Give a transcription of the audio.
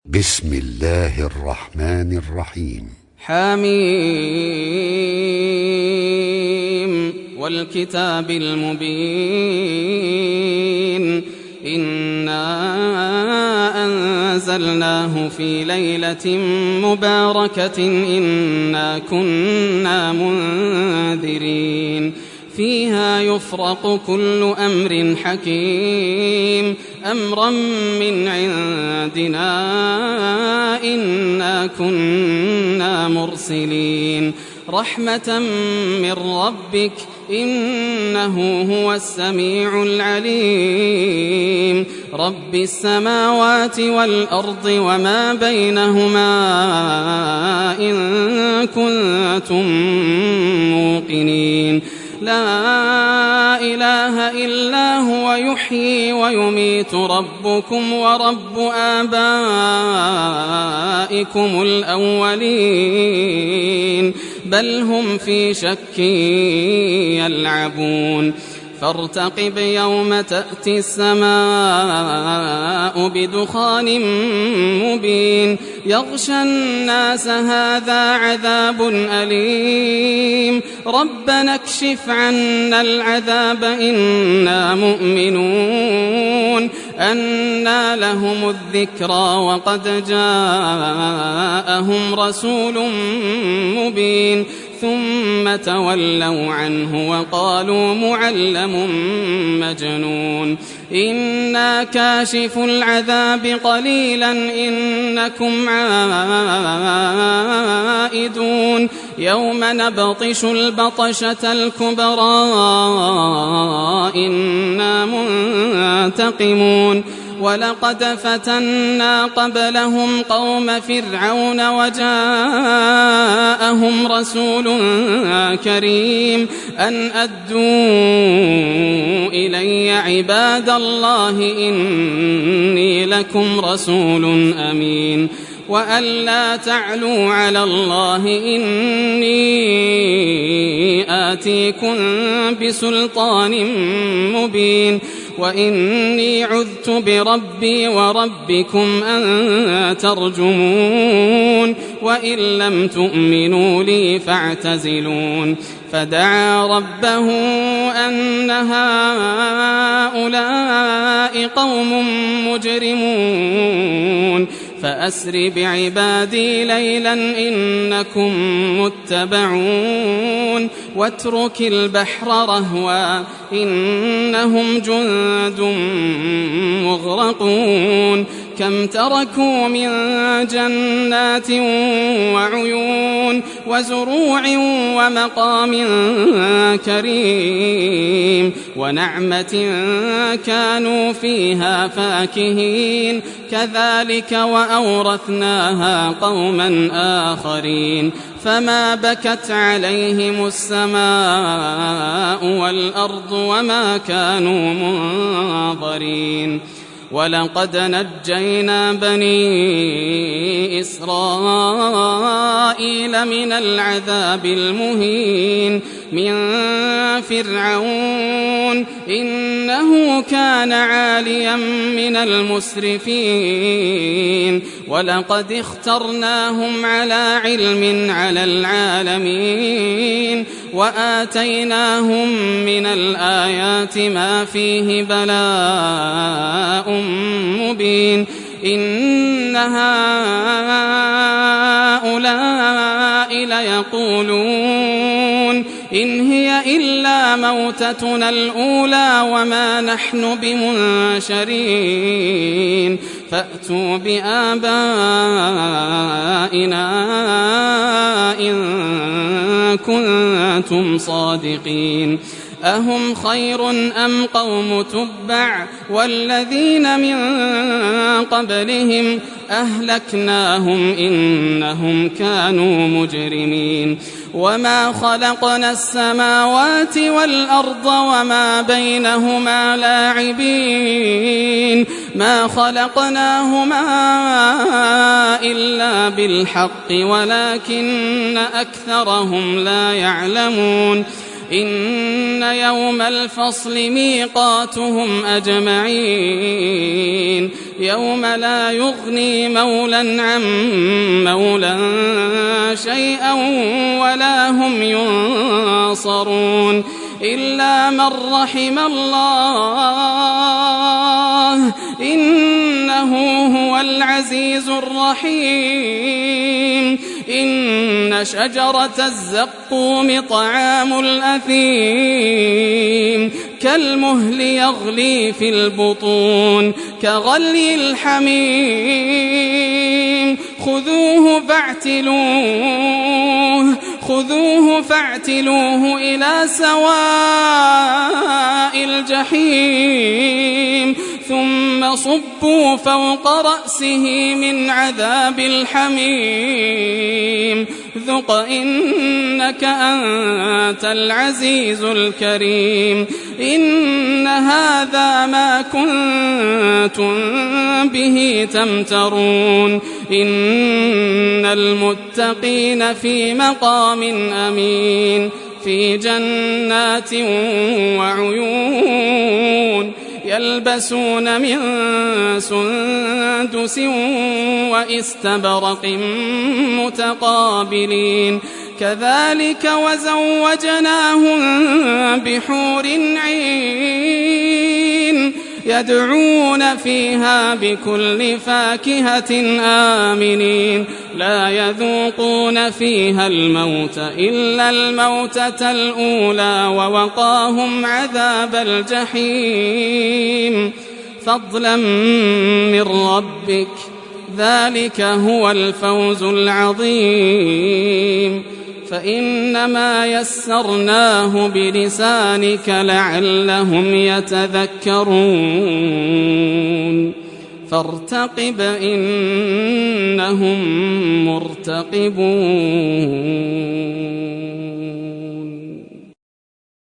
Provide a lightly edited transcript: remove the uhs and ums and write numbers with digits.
بسم الله الرحمن الرحيم. حميم والكتاب المبين إنا أنزلناه في ليلة مباركة إنا كنا منذرين فيها يفرق كل أمر حكيم أمرا من عندنا إنا كنا مرسلين رحمة من ربك إنه هو السميع العليم رب السماوات والأرض وما بينهما إن كنتم موقنين لا إله إلا هو يحيي ويميت ربكم ورب آبائكم الأولين بل هم في شك يلعبون فارتقب يوم تأتي السماء بدخان مبين يغشى الناس هذا عذاب أليم ربنا اكشف عنا العذاب إنا مؤمنون أنى لهم الذكرى وقد جاءهم رسول مبين ثم تولوا عنه وقالوا معلم مجنون إنا كاشف العذاب قليلا إنكم عائدون يوم نبطش البطشة الكبرى إنا منتقمون ولقد فتنا قبلهم قوم فرعون وجاءهم رسول كريم أن أدوا إلي عباد الله إني لكم رسول أمين وأن لا تعلوا على الله إني آتيكم بسلطان مبين وإني عذت بربي وربكم أن ترجمون وإن لم تؤمنوا لي فاعتزلون فدعا ربه أن هؤلاء قوم مجرمون فأسر بعبادي ليلا إنكم متبعون واترك البحر رهوا إنهم جند مغرقون كم تركوا من جنات وعيون وزروع ومقام كريم ونعمة كانوا فيها فاكهين كذلك وأورثناها قوما آخرين فما بكت عليهم السماء والأرض وما كانوا منظرين ولقد نجينا بني إسرائيل من العذاب المهين من فرعون إنه كان عاليا من المسرفين ولقد اخترناهم على علم على العالمين وآتيناهم من الآيات ما فيه بلاء مبين إن هؤلاء ليقولون إن هي إلا موتتنا الأولى وما نحن بمنشرين فأتوا بآبائنا إن كنتم صادقين أهم خير أم قوم تبع والذين من قبلهم أهلكناهم إنهم كانوا مجرمين وما خلقنا السماوات والأرض وما بينهما لاعبين ما خلقناهما إلا بالحق ولكن أكثرهم لا يعلمون إن يوم الفصل ميقاتهم أجمعين يوم لا يغني مولى عن مولى شيئا ولا هم ينصرون إلا من رحم الله إنه هو العزيز الرحيم إن شجرة الزقوم طعام الأثيم كالمهل يغلي في البطون كغلي الحميم خذوه فاعتلوه إلى سواء الجحيم ثم صبوا فوق رأسه من عذاب الحميم ذق إنك أنت العزيز الكريم إن هذا ما كنتم به تمترون إن المتقين في مقام أمين في جنات وعيون يلبسون من سندس وإستبرق متقابلين كذلك وزوجناهم بحور عين يدعون فيها بكل فاكهة آمنين لا يذوقون فيها الموت إلا الموتة الأولى ووقاهم عذاب الجحيم فضلا من ربك ذلك هو الفوز العظيم فإنما يسرناه بلسانك لعلهم يتذكرون فارتقب إنهم مرتقبون